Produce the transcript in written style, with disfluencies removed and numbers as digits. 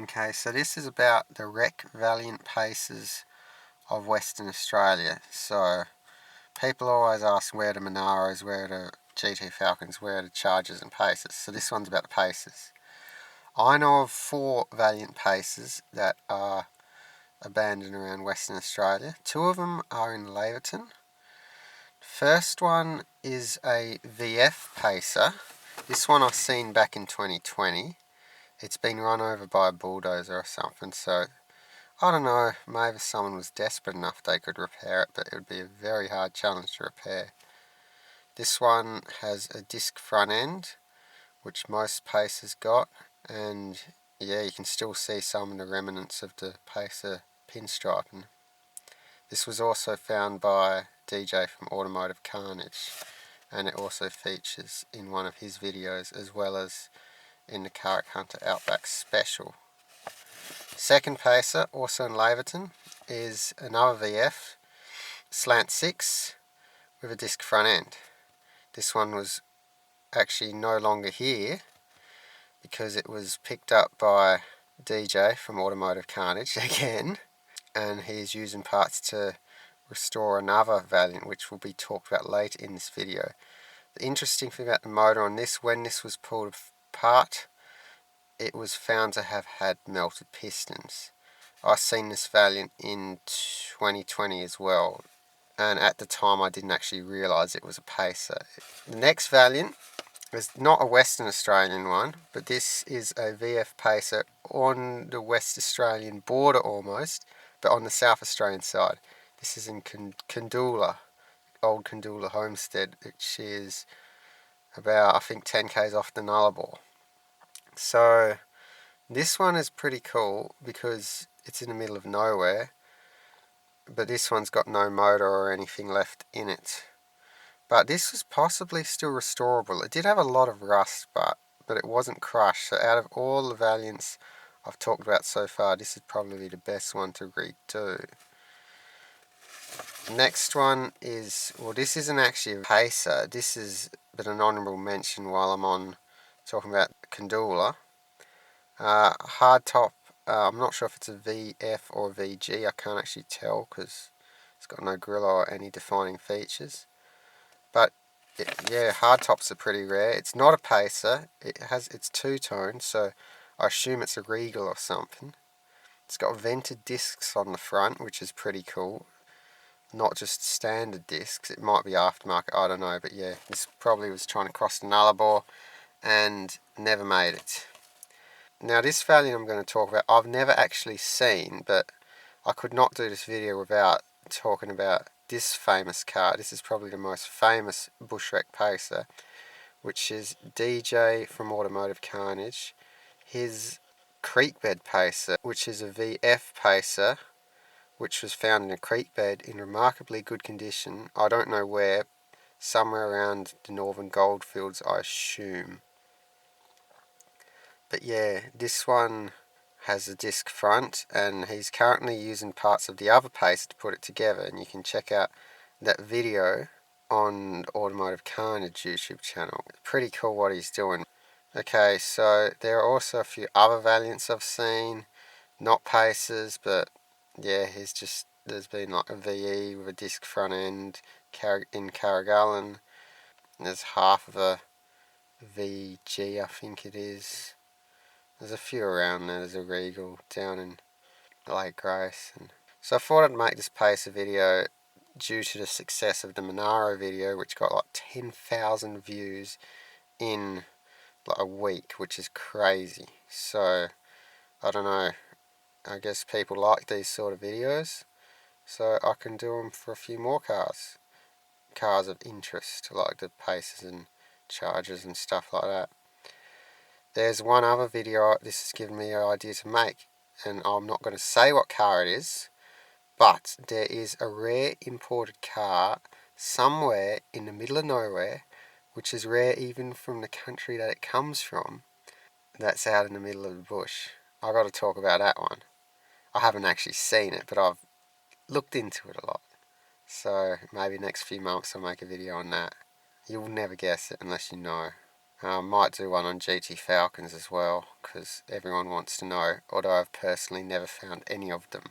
Okay, so this is about the wreck Valiant Paces of Western Australia. So people always ask where the Monaros, where the GT Falcons, where the Chargers and Paces. So this one's about the Paces. I know of 4 Valiant Paces that are abandoned around Western Australia. 2 of them are in Laverton. First one is a VF Pacer. This one I've seen back in 2020. It's been run over by a bulldozer or something, so I don't know, maybe if someone was desperate enough they could repair it, but it would be a very hard challenge to repair. This one has a disc front end, which most Pacers got, and yeah, you can still see some of the remnants of the Pacer pinstriping. This was also found by DJ from Automotive Carnage, and it also features in one of his videos as well as in the Carrick Hunter Outback Special. Second Pacer, also in Laverton, is another VF, slant 6 with a disc front end. This one was actually no longer here because it was picked up by DJ from Automotive Carnage again, and he's using parts to restore another Valiant, which will be talked about later in this video. The interesting thing about the motor on this, when this was pulled apart, it was found to have had melted pistons. I seen this Valiant in 2020 as well, and at the time I didn't actually realise it was a Pacer. The next Valiant is not a Western Australian one, but this is a VF Pacer on the West Australian border almost, but on the South Australian side. This is in Kandoola, old Kandoola Homestead, which is about, I think, 10 k's off the Nullarbor. So this one is pretty cool because it's in the middle of nowhere, but this one's got no motor or anything left in it. But this was possibly still restorable. It did have a lot of rust, but it wasn't crushed. So out of all the Valiants I've talked about so far, this is probably the best one to redo. Next one is, well, this isn't actually a Pacer. This is but an honourable mention while I'm on talking about Kandoola. Hardtop, I'm not sure if it's a VF or a VG. I can't actually tell because it's got no grille or any defining features. But yeah, hardtops are pretty rare. It's not a Pacer. It's two-tone, so I assume it's a Regal or something. It's got vented discs on the front, which is pretty cool. Not just standard discs. It might be aftermarket, I don't know. But yeah, this probably was trying to cross the Nullarbor and never made it. Now this Valiant I'm going to talk about, I've never actually seen, but I could not do this video without talking about this famous car. This is probably the most famous bushwreck Pacer, which is DJ from Automotive Carnage. His creekbed Pacer, which is a VF Pacer, which was found in a creek bed in remarkably good condition. I don't know where, somewhere around the northern goldfields, I assume. But yeah, this one has a disc front, and he's currently using parts of the other Pacer to put it together, and you can check out that video on the Automotive Carnage YouTube channel. Pretty cool what he's doing. Okay, so there are also a few other Valiants I've seen, not Pacers, but yeah, there's been like a VE with a disc front end in Carrigalan. There's half of a VG, I think it is. There's a few around there. There's a Regal down in Lake Grace. So I thought I'd make this Pacer video due to the success of the Monaro video, which got like 10,000 views in like a week, which is crazy. So I don't know, I guess people like these sort of videos, so I can do them for a few more cars of interest, like the Pacers and Chargers and stuff like that. There's one other video this has given me an idea to make, and I'm not going to say what car it is, but there is a rare imported car somewhere in the middle of nowhere, which is rare even from the country that it comes from, that's out in the middle of the bush. I've got to talk about that one. I haven't actually seen it, but I've looked into it a lot. So maybe next few months I'll make a video on that. You'll never guess it unless you know. Might do one on GT Falcons as well, because everyone wants to know, although I've personally never found any of them